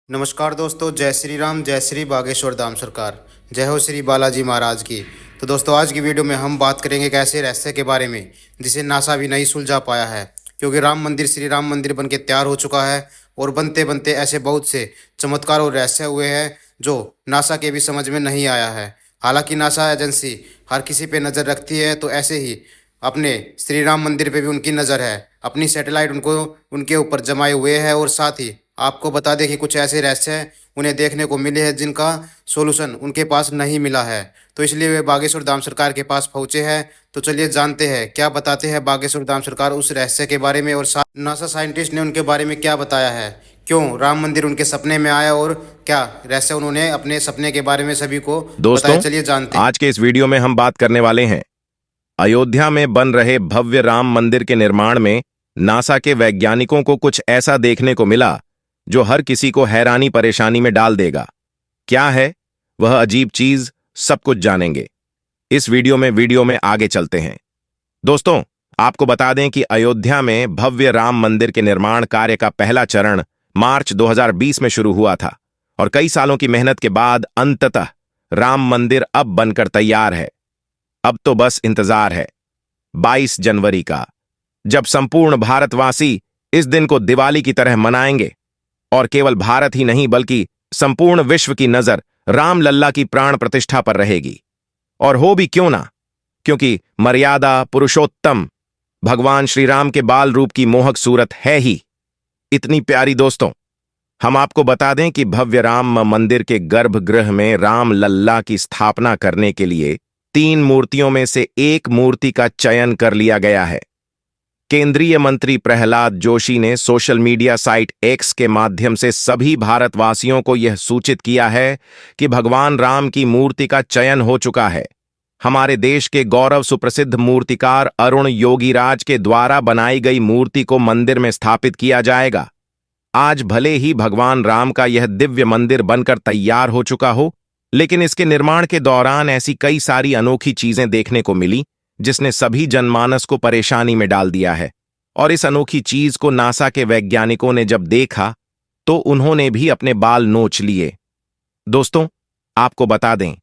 नमस्कार दोस्तों, जय श्री राम, जय श्री बागेश्वर धाम सरकार, जय हो श्री बालाजी महाराज की। तो दोस्तों, आज की वीडियो में हम बात करेंगे एक ऐसे रहस्य के बारे में जिसे नासा भी नहीं सुलझा पाया है। क्योंकि राम मंदिर, श्री राम मंदिर बन के तैयार हो चुका है और बनते बनते ऐसे बहुत से चमत्कार और रहस्य हुए हैं जो नासा के भी समझ में नहीं आया है। हालांकि नासा एजेंसी हर किसी पे नज़र रखती है, तो ऐसे ही अपने श्री राम मंदिर पे भी उनकी नज़र है। अपनी सैटेलाइट उनको उनके ऊपर जमाए हुए है और साथ ही आपको बता दें कि कुछ ऐसे रहस्य उन्हें देखने को मिले हैं जिनका सॉल्यूशन उनके पास नहीं मिला है। तो इसलिए वे बागेश्वर धाम सरकार के पास पहुंचे हैं। तो चलिए जानते हैं क्या बताते हैं बागेश्वर धाम सरकार उस रहस्य के बारे में, और साथ नासा साइंटिस्ट ने उनके बारे में क्या बताया है, क्यों राम मंदिर उनके सपने में आया और क्या रहस्य उन्होंने अपने सपने के बारे में सभी को बताया। दोस्तों, चलिए जानते हैं। आज के इस वीडियो में हम बात करने वाले हैं अयोध्या में बन रहे भव्य राम मंदिर के निर्माण में नासा के वैज्ञानिकों को कुछ ऐसा देखने को मिला जो हर किसी को हैरानी परेशानी में डाल देगा। क्या है वह अजीब चीज, सब कुछ जानेंगे इस वीडियो में आगे चलते हैं। दोस्तों, आपको बता दें कि अयोध्या में भव्य राम मंदिर के निर्माण कार्य का पहला चरण मार्च 2020 में शुरू हुआ था और कई सालों की मेहनत के बाद अंततः राम मंदिर अब बनकर तैयार है। अब तो बस इंतजार है 22 जनवरी का, जब संपूर्ण भारतवासी इस दिन को दिवाली की तरह मनाएंगे और केवल भारत ही नहीं बल्कि संपूर्ण विश्व की नजर राम लल्ला की प्राण प्रतिष्ठा पर रहेगी। और हो भी क्यों ना, क्योंकि मर्यादा पुरुषोत्तम भगवान श्री राम के बाल रूप की मोहक सूरत है ही इतनी प्यारी। दोस्तों, हम आपको बता दें कि भव्य राम मंदिर के गर्भगृह में राम लल्ला की स्थापना करने के लिए 3 मूर्तियों में से एक मूर्ति का चयन कर लिया गया है। केंद्रीय मंत्री प्रहलाद जोशी ने सोशल मीडिया साइट एक्स के माध्यम से सभी भारतवासियों को यह सूचित किया है कि भगवान राम की मूर्ति का चयन हो चुका है। हमारे देश के गौरव सुप्रसिद्ध मूर्तिकार अरुण योगीराज के द्वारा बनाई गई मूर्ति को मंदिर में स्थापित किया जाएगा। आज भले ही भगवान राम का यह दिव्य मंदिर बनकर तैयार हो चुका हो, लेकिन इसके निर्माण के दौरान ऐसी कई सारी अनोखी चीजें देखने को मिली जिसने सभी जनमानस को परेशानी में डाल दिया है। और इस अनोखी चीज को नासा के वैज्ञानिकों ने जब देखा तो उन्होंने भी अपने बाल नोच लिए। दोस्तों, आपको बता दें,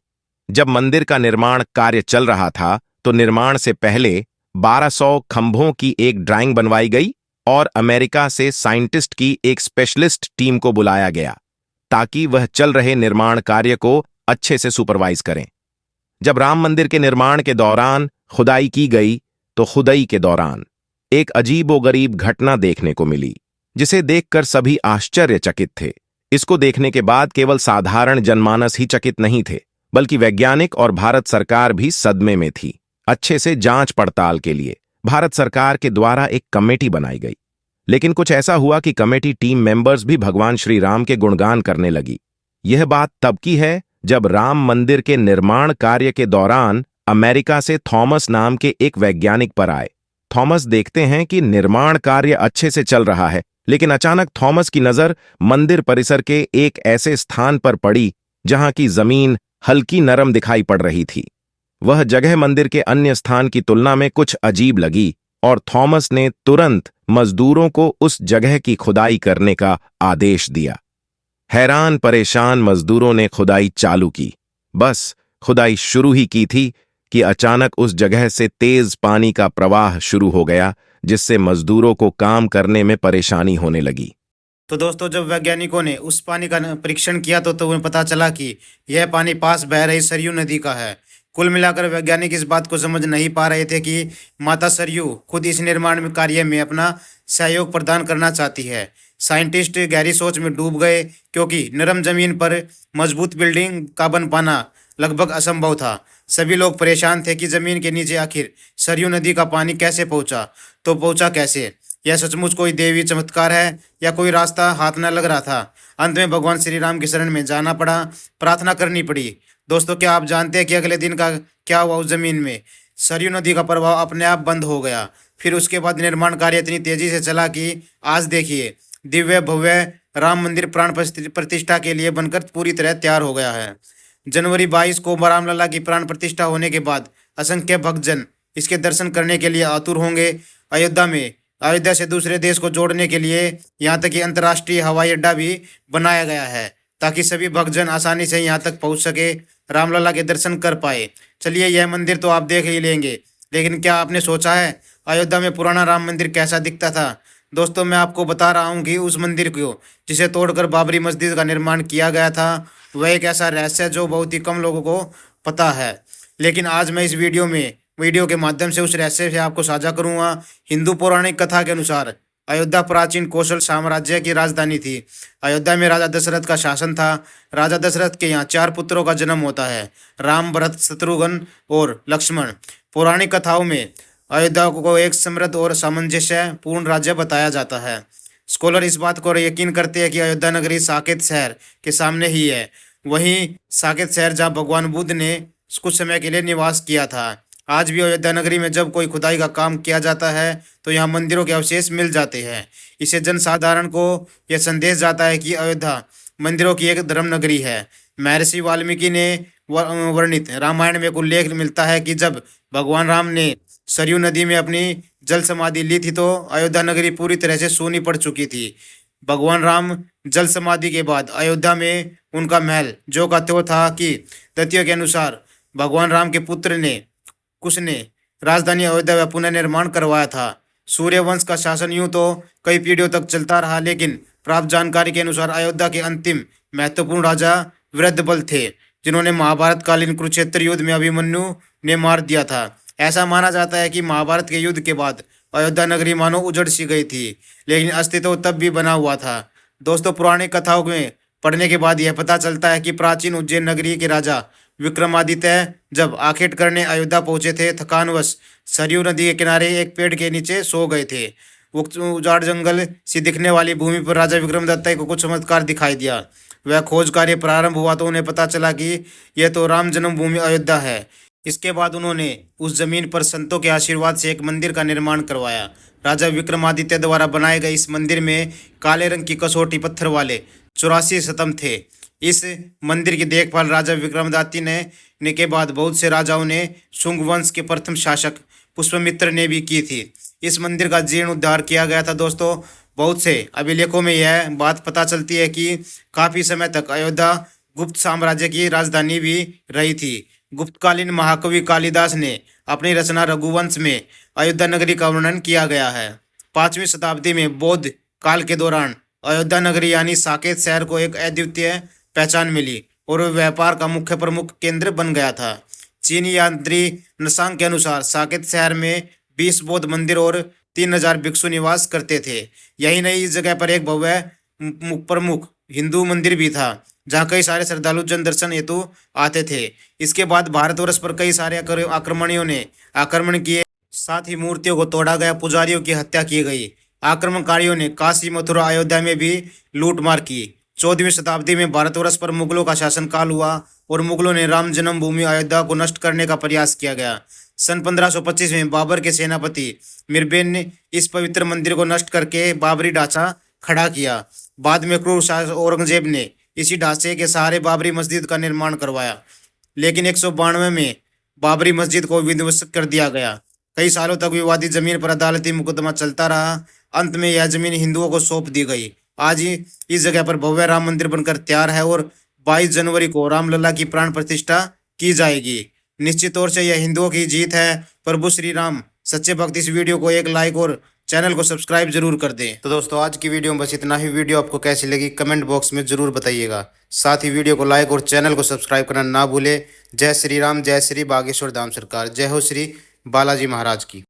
जब मंदिर का निर्माण कार्य चल रहा था तो निर्माण से पहले 1200 खंभों की एक ड्राइंग बनवाई गई और अमेरिका से साइंटिस्ट की एक स्पेशलिस्ट टीम को बुलाया गया ताकि वह चल रहे निर्माण कार्य को अच्छे से सुपरवाइज करें। जब राम मंदिर के निर्माण के दौरान खुदाई की गई तो खुदाई के दौरान एक अजीबोगरीब घटना देखने को मिली जिसे देखकर सभी आश्चर्यचकित थे। इसको देखने के बाद केवल साधारण जनमानस ही चकित नहीं थे बल्कि वैज्ञानिक और भारत सरकार भी सदमे में थी। अच्छे से जांच पड़ताल के लिए भारत सरकार के द्वारा एक कमेटी बनाई गई, लेकिन कुछ ऐसा हुआ कि कमेटी टीम मेंबर्स भी भगवान श्री राम के गुणगान करने लगी। यह बात तब की है जब राम मंदिर के निर्माण कार्य के दौरान अमेरिका से थॉमस नाम के एक वैज्ञानिक पर आए। थॉमस देखते हैं कि निर्माण कार्य अच्छे से चल रहा है, लेकिन अचानक थॉमस की नजर मंदिर परिसर के एक ऐसे स्थान पर पड़ी जहां की जमीन हल्की नरम दिखाई पड़ रही थी। वह जगह मंदिर के अन्य स्थान की तुलना में कुछ अजीब लगी और थॉमस ने तुरंत मजदूरों को उस जगह की खुदाई करने का आदेश दिया। हैरान परेशान मजदूरों ने खुदाई चालू की। बस खुदाई शुरू ही की थी कि अचानक उस जगह से तेज पानी का प्रवाह शुरू हो गया, जिससे मजदूरों को काम करने में परेशानी होने लगी। तो दोस्तों, जब वैज्ञानिकों ने उस पानी का परीक्षण किया तो उन्हें पता चला कि यह पानी पास बह रही सरयू नदी का है। कुल मिलाकर वैज्ञानिक इस बात को समझ नहीं पा रहे थे कि माता सरयू खुद इस निर्माण में कार्य में अपना सहयोग प्रदान करना चाहती है। साइंटिस्ट गहरी सोच में डूब गए, क्योंकि नरम जमीन पर मजबूत बिल्डिंग का बन पाना लगभग असंभव था। सभी लोग परेशान थे कि जमीन के नीचे आखिर सरयू नदी का पानी कैसे पहुंचा, तो पहुंचा कैसे। यह सचमुच कोई देवी चमत्कार है या कोई रास्ता हाथ न लग रहा था। अंत में भगवान श्री राम की शरण में जाना पड़ा, प्रार्थना करनी पड़ी। दोस्तों, क्या आप जानते हैं कि अगले दिन का क्या हुआ? उस जमीन में सरयू नदी का प्रवाह अपने आप बंद हो गया। फिर उसके बाद निर्माण कार्य इतनी तेजी से चला कि आज देखिए दिव्य भव्य राम मंदिर प्राण प्रतिष्ठा के लिए बनकर पूरी तरह तैयार हो गया है। जनवरी 22 को रामलला की प्राण प्रतिष्ठा होने के बाद असंख्य भक्तजन इसके दर्शन करने के लिए आतुर होंगे। अयोध्या में अयोध्या से दूसरे देश को जोड़ने के लिए यहाँ तक कि अंतर्राष्ट्रीय हवाई अड्डा भी बनाया गया है ताकि सभी भक्तजन आसानी से यहाँ तक पहुँच सके, रामलला के दर्शन कर पाए। चलिए, यह मंदिर तो आप देख ही लेंगे, लेकिन क्या आपने सोचा है अयोध्या में पुराना राम मंदिर कैसा दिखता था? दोस्तों, मैं आपको बता रहा हूँ कि उस मंदिर को जिसे तोड़कर बाबरी मस्जिद का निर्माण किया गया था, वह एक ऐसा रहस्य है जो बहुत ही कम लोगों को पता है। लेकिन आज मैं इस वीडियो के माध्यम से उस रहस्य से आपको साझा करूंगा। हिंदू पौराणिक कथा के अनुसार अयोध्या प्राचीन कौशल साम्राज्य की राजधानी थी। अयोध्या में राजा दशरथ का शासन था। राजा दशरथ के यहाँ 4 पुत्रों का जन्म होता है, राम, भरत, शत्रुघ्न और लक्ष्मण। पौराणिक कथाओं में अयोध्या को एक समृद्ध और सामंजस्य पूर्ण राज्य बताया जाता है। स्कॉलर इस बात को यकीन करते हैं कि अयोध्या नगरी साकेत शहर के सामने ही है। वहीं साकेत शहर जहाँ भगवान बुद्ध ने कुछ समय के लिए निवास किया था। आज भी अयोध्या नगरी में जब कोई खुदाई का काम किया जाता है तो यहाँ मंदिरों के अवशेष मिल जाते हैं। इससे जनसाधारण को यह संदेश जाता है कि अयोध्या मंदिरों की एक धर्म नगरी है। महर्षि वाल्मीकि ने वर्णित रामायण में एक उल्लेख मिलता है कि जब भगवान राम ने सरयू नदी में अपनी जल समाधि ली थी तो अयोध्या नगरी पूरी तरह से सूनी पड़ चुकी थी। भगवान राम जल समाधि के बाद अयोध्या में उनका महल जो का त्यों था कि तथ्यों के अनुसार भगवान राम के पुत्र ने कुश ने राजधानी अयोध्या का पुनर्निर्माण करवाया था। सूर्यवंश का शासन यूं तो कई पीढ़ियों तक चलता रहा, लेकिन प्राप्त जानकारी के अनुसार अयोध्या के अंतिम महत्वपूर्ण राजा वृद्धबल थे, जिन्होंने महाभारत कालीन कुरुक्षेत्र युद्ध में अभिमन्यु ने मार दिया था। ऐसा माना जाता है कि महाभारत के युद्ध के बाद अयोध्या नगरी मानो उजड़ सी गई थी, लेकिन अस्तित्व तब भी बना हुआ था। दोस्तों, पौराणिक कथाओं में पढ़ने के बाद यह पता चलता है कि प्राचीन उज्जैन नगरी के राजा विक्रमादित्य जब आखेट करने अयोध्या पहुंचे थे, थकानवश सरयू नदी के किनारे एक पेड़ के नीचे सो गए थे। उजाड़ जंगल सी दिखने वाली भूमि पर राजा विक्रमादित्य को कुछ चमत्कार दिखाई दिया। वह खोज कार्य प्रारंभ हुआ तो उन्हें पता चला कि यह तो राम जन्मभूमि अयोध्या है। इसके बाद उन्होंने उस जमीन पर संतों के आशीर्वाद से एक मंदिर का निर्माण करवाया। राजा विक्रमादित्य द्वारा बनाए गए इस मंदिर में काले रंग की कसौटी पत्थर वाले 84 स्तंभ थे। इस मंदिर की देखभाल राजा विक्रमादित्य ने के बाद बहुत से राजाओं ने शुंग वंश के प्रथम शासक पुष्यमित्र ने भी की थी। इस मंदिर का जीर्णोद्धार किया गया था। दोस्तों, बहुत से अभिलेखों में यह बात पता चलती है कि काफी समय तक अयोध्या गुप्त साम्राज्य की राजधानी भी रही थी। गुप्तकालीन महाकवि कालिदास ने अपनी रचना रघुवंश में अयोध्या नगरी का वर्णन किया गया है। 5वीं शताब्दी में बौद्ध काल के दौरान अयोध्या नगरी यानी साकेत शहर को एक अद्वितीय पहचान मिली और वह व्यापार का मुख्य प्रमुख केंद्र बन गया था। चीनी यात्री नसांग के अनुसार साकेत शहर में 20 बौद्ध मंदिर और 3000 भिक्षु निवास करते थे। यही नहीं, इस जगह पर एक भव्य प्रमुख हिंदू मंदिर भी था जहाँ कई सारे श्रद्धालु जन दर्शन हेतु आते थे। इसके बाद भारतवर्ष पर कई सारे आक्रमणियों ने आक्रमण किए, साथ ही मूर्तियों को तोड़ा गया, पुजारियों की हत्या की गई। आक्रमणकारियों ने काशी, मथुरा, अयोध्या में भी लूटमार की। 14वीं शताब्दी में भारतवर्ष पर मुगलों का शासनकाल हुआ और मुगलों ने राम जन्मभूमि अयोध्या को नष्ट करने का प्रयास किया गया। सन 1525 में बाबर के सेनापति मिर्बेन ने इस पवित्र मंदिर को नष्ट करके बाबरी ढांचा खड़ा किया। बाद में क्रूर शासक औरंगजेब ने इसी ढांचे के सहारे बाबरी मस्जिद का निर्माण करवाया, लेकिन 192 में बाबरी मस्जिद को विध्वंसित कर दिया गया। कई सालों तक विवादित जमीन पर अदालती मुकदमा चलता रहा। अंत में यह जमीन हिंदुओं को सौंप दी गई। आज इस जगह पर भव्य राम मंदिर बनकर तैयार है और 22 जनवरी को रामलला की प्राण प्रतिष्ठा की जाएगी। निश्चित तौर से यह हिंदुओं की जीत है। प्रभु श्री राम सच्चे भक्त। इस वीडियो को एक लाइक और चैनल को सब्सक्राइब जरूर कर दें। तो दोस्तों, आज की वीडियो में बस इतना ही। वीडियो आपको कैसी लगी कमेंट बॉक्स में जरूर बताइएगा। साथ ही वीडियो को लाइक और चैनल को सब्सक्राइब करना ना भूले। जय श्री राम, जय श्री बागेश्वर धाम सरकार, जय हो श्री बालाजी महाराज की।